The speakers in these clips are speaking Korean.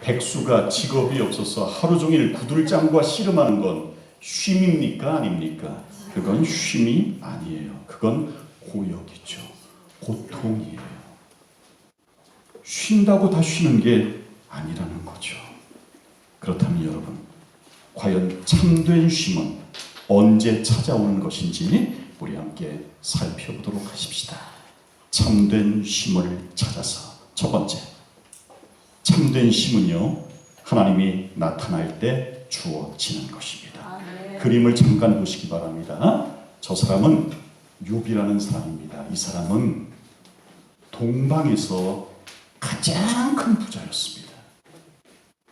백수가 직업이 없어서 하루 종일 구들장구와 씨름하는 건 쉼입니까? 아닙니까? 그건 쉼이 아니에요. 그건 고역이죠. 고통이에요. 쉰다고 다 쉬는 게 아니라는 거죠. 그렇다면 여러분, 과연 참된 쉼은 언제 찾아오는 것인지 우리 함께 살펴보도록 하십시다. 참된 쉼을 찾아서 첫 번째, 참된 쉼은요, 하나님이 나타날 때 주어지는 것입니다. 그림을 잠깐 보시기 바랍니다. 저 사람은 욥이라는 사람입니다. 이 사람은 동방에서 가장 큰 부자였습니다.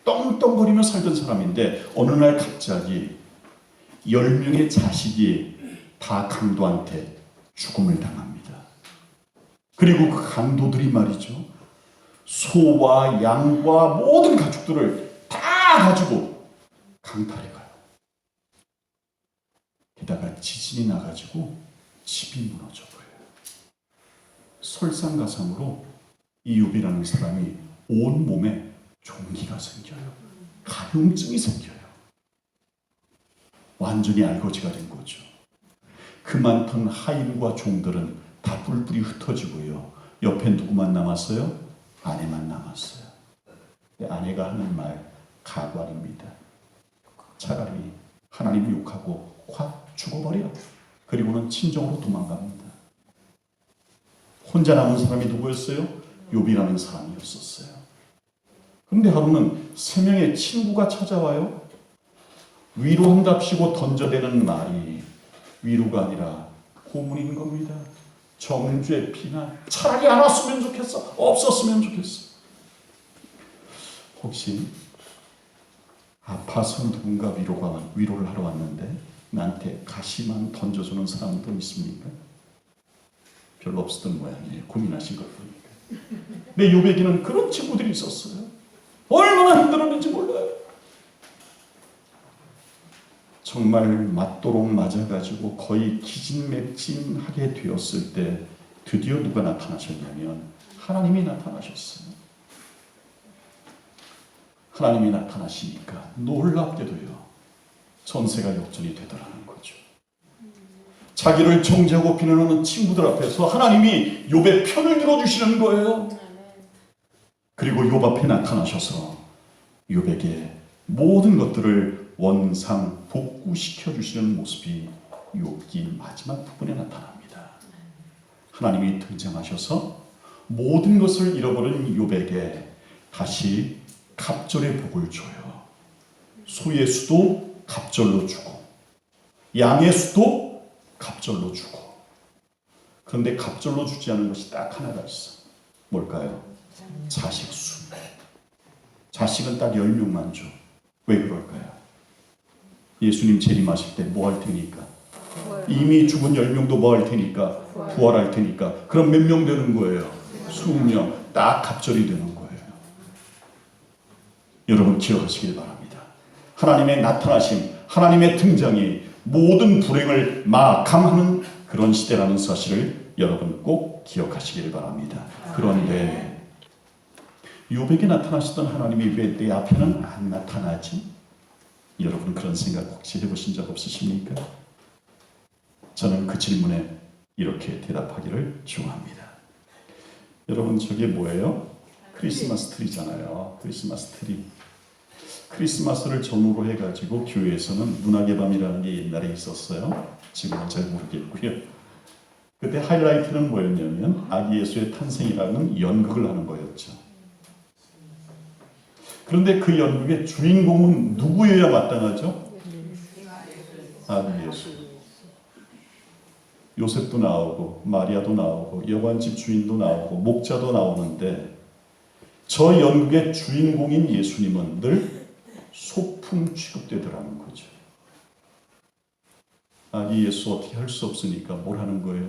떵떵거리며 살던 사람인데 어느 날 갑자기 10명의 자식이 다 강도한테 죽음을 당합니다. 그리고 그 강도들이 말이죠, 소와 양과 모든 가축들을 다 가지고 강탈해 가요. 게다가 지진이 나가지고 집이 무너져 버려요. 설상가상으로 이 욥이라는 사람이 온 몸에 종기가 생겨요. 가려움증이 생겨요. 완전히 알거지가 된 거죠. 그 많던 하인과 종들은 다 뿔뿔이 흩어지고요. 옆에 누구만 남았어요? 아내만 남았어요. 아내가 하는 말 가관입니다. 차라리 하나님을 욕하고 확 죽어버려. 그리고는 친정으로 도망갑니다. 혼자 남은 사람이 누구였어요? 욥이라는 사람이었었어요. 그런데 하루는 3명의 친구가 찾아와요. 위로한답시고 던져대는 말이 위로가 아니라 고문인 겁니다. 정죄, 비난. 차라리 안 왔으면 좋겠어. 없었으면 좋겠어. 혹시 아파서 누군가 위로를 하러 왔는데 나한테 가시만 던져주는 사람도 있습니까? 별로 없었던 모양이에요. 고민하신 걸 보니까. 내 욥에게는 그런 친구들이 있었어요. 얼마나 힘들었는지 몰라요. 정말 맞도록 맞아가지고 거의 기진맥진하게 되었을 때 드디어 누가 나타나셨냐면 하나님이 나타나셨어요. 하나님이 나타나시니까 놀랍게도요, 전세가 역전이 되더라는 거죠. 자기를 정죄하고 비난하는 친구들 앞에서 하나님이 욥의 편을 들어주시는 거예요. 그리고 욥 앞에 나타나셔서 욥에게 모든 것들을 원상 복구시켜 주시는 모습이 욥기 마지막 부분에 나타납니다. 하나님이 등장하셔서 모든 것을 잃어버린 욥에게 다시 갑절의 복을 줘요. 소의 수도 갑절로 주고 양의 수도 갑절로 주고. 그런데 갑절로 주지 않은 것이 딱 하나가 있어. 뭘까요? 자식 수. 자식은 딱 10명만 줘. 왜 그럴까요? 예수님 재림하실 때 뭐 할 테니까? 이미 죽은 10명도 뭐 할 테니까? 부활할 테니까. 그럼 몇 명 되는 거예요? 20명. 딱 갑절이 되는 거예요. 여러분 기억하시길 바랍니다. 하나님의 나타나심, 하나님의 등장이 모든 불행을 마감하는 그런 시대라는 사실을 여러분 꼭 기억하시길 바랍니다. 그런데 욥에게 나타나시던 하나님이 왜 내 앞에는 안 나타나지? 여러분 그런 생각 혹시 해보신 적 없으십니까? 저는 그 질문에 이렇게 대답하기를 좋아합니다. 여러분 저게 뭐예요? 크리스마스 트리잖아요. 크리스마스 트리. 크리스마스를 전후로 해가지고 교회에서는 문학의 밤이라는 게 옛날에 있었어요. 지금은 잘 모르겠고요. 그때 하이라이트는 뭐였냐면 아기 예수의 탄생이라는 연극을 하는 거였죠. 그런데 그 연극의 주인공은 누구여야 마땅하죠? 아기 예수. 요셉도 나오고 마리아도 나오고 여관집 주인도 나오고 목자도 나오는데 저 연극의 주인공인 예수님은 늘 소품 취급되더라는 거죠. 아기 예수 어떻게 할 수 없으니까 뭘 하는 거예요?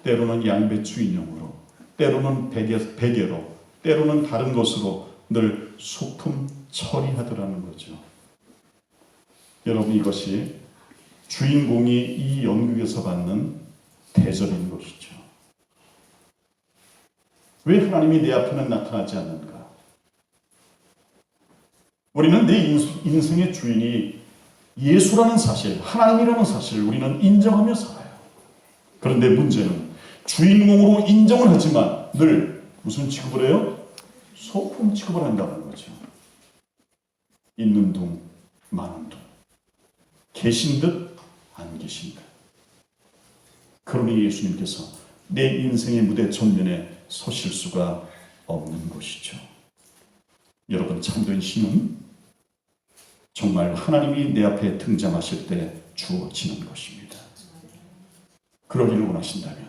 때로는 양배추 인형으로, 때로는 베개로, 때로는 다른 것으로 늘 소품 처리하더라는 거죠. 여러분 이것이 주인공이 이 연극에서 받는 대접인 것이죠. 왜 하나님이 내 앞에는 나타나지 않는가? 우리는 내 인생의 주인이 예수라는 사실, 하나님이라는 사실을 우리는 인정하며 살아요. 그런데 문제는 주인공으로 인정을 하지만 늘 무슨 취급을 해요? 소품 취급을 한다는 거죠. 있는 둥 마는 둥, 계신 듯 안 계신 듯. 그러니 예수님께서 내 인생의 무대 전면에 서실 수가 없는 것이죠. 여러분, 참된 힘은 정말 하나님이 내 앞에 등장하실 때 주어지는 것입니다. 그러기를 원하신다면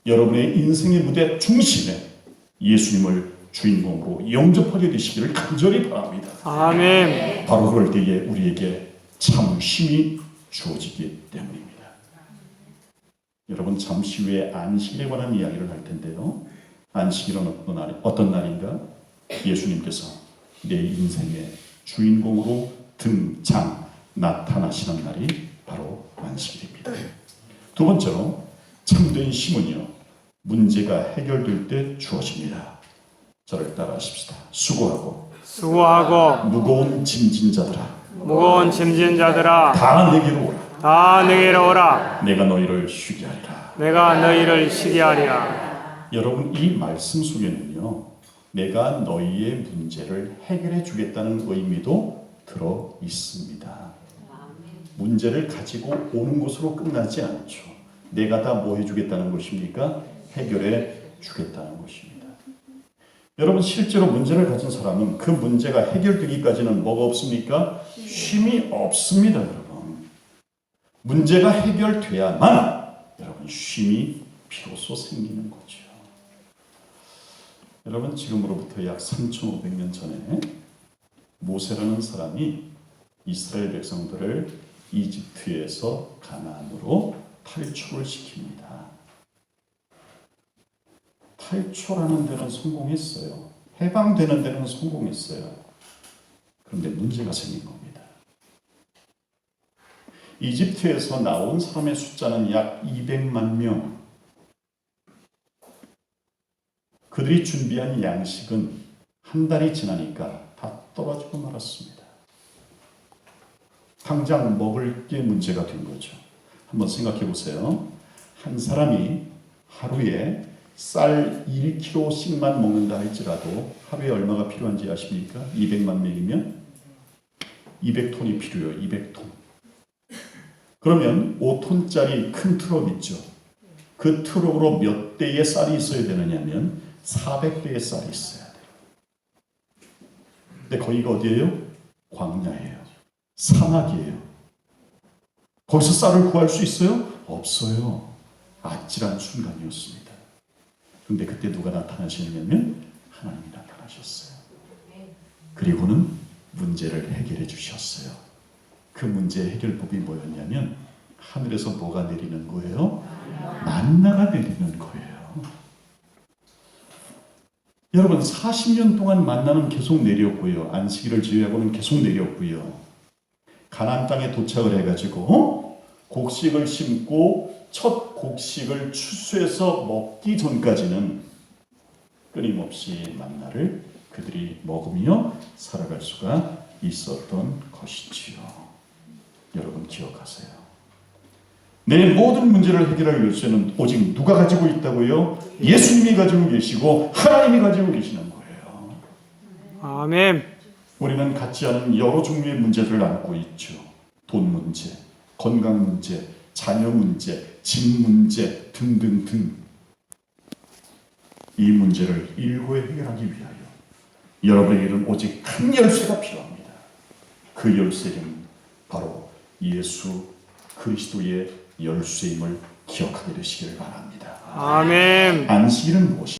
여러분의 인생의 무대 중심에 예수님을 주인공으로 영접하게 되시기를 간절히 바랍니다. 아멘. 바로 그럴 때에 우리에게 참 힘이 주어지기 때문입니다. 여러분, 잠시 후에 안식일에 관한 이야기를 할 텐데요. 안식일은 어떤 날인가? 예수님께서 내 인생의 주인공으로 등장 나타나시는 날이 바로 안식일입니다. 두 번째로 참된 힘은요, 문제가 해결될 때 주어집니다. 저를 따라하십시다. 수고하고 무거운 짐진 자들아, 다 내게로 오라. 다 내게로 오라. 내가 너희를 쉬게 하리라. 내가 너희를 쉬게 하리라. 여러분, 이 말씀 속에는요, 내가 너희의 문제를 해결해 주겠다는 의미도 들어 있습니다. 문제를 가지고 오는 것으로 끝나지 않죠. 내가 다 뭐 해주겠다는 것입니까? 해결해 주겠다는 것입니다. 여러분, 실제로 문제를 가진 사람은 그 문제가 해결되기까지는 뭐가 없습니까? 쉼이 없습니다. 여러분, 문제가 해결돼야만 여러분 쉼이 비로소 생기는 거죠. 여러분, 지금으로부터 약 3,500년 전에 모세라는 사람이 이스라엘 백성들을 이집트에서 가나안으로 탈출을 시킵니다. 탈출하는 데는 성공했어요. 해방되는 데는 성공했어요. 그런데 문제가 생긴 겁니다. 이집트에서 나온 사람의 숫자는 약 200만 명. 그들이 준비한 양식은 한 달이 지나니까 다 떨어지고 말았습니다. 당장 먹을 게 문제가 된 거죠. 한번 생각해 보세요. 한 사람이 하루에 쌀 1kg씩만 먹는다 할지라도 하루에 얼마가 필요한지 아십니까? 200만 명이면 200톤이 필요해요. 200톤. 그러면 5톤짜리 큰 트럭 있죠. 그 트럭으로 몇 대의 쌀이 있어야 되느냐면 400대의 쌀이 있어야 돼요. 근데 거기가 어디예요? 광야예요. 사막이에요. 거기서 쌀을 구할 수 있어요? 없어요. 아찔한 순간이었습니다. 그런데 그때 누가 나타나시냐면 하나님이 나타나셨어요. 그리고는 문제를 해결해 주셨어요. 그 문제 해결법이 뭐였냐면 하늘에서 뭐가 내리는 거예요? 만나가 내리는 거예요. 여러분, 40년 동안 만나는 계속 내렸고요. 안식일을 제외하고는 계속 내렸고요. 가나안 땅에 도착을 해가지고 곡식을 심고 첫 곡식을 추수해서 먹기 전까지는 끊임없이 만나를 그들이 먹으며 살아갈 수가 있었던 것이지요. 여러분, 기억하세요. 내 모든 문제를 해결할 열쇠는 오직 누가 가지고 있다고요? 예수님이 가지고 계시고 하나님이 가지고 계시는 거예요. 아멘. 우리는 같지 않은 여러 종류의 문제들을 안고 있죠. 돈 문제, 건강 문제, 자녀 문제, 집 문제 등등등. 이 문제를 일구에 해결하기 위하여 여러분에게는 오직 한 열쇠가 필요합니다. 그 열쇠는 바로 예수 그리스도의 열쇠임을 기억하게 되시기를 바랍니다. 아멘. 안식일은 무엇입니까?